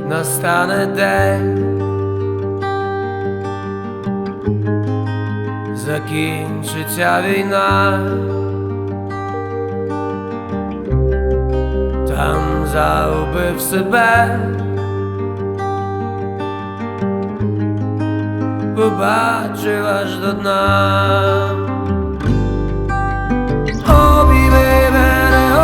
настане день, закінчиться війна, там загубив себе, побачив аж до дна. Обійми мене,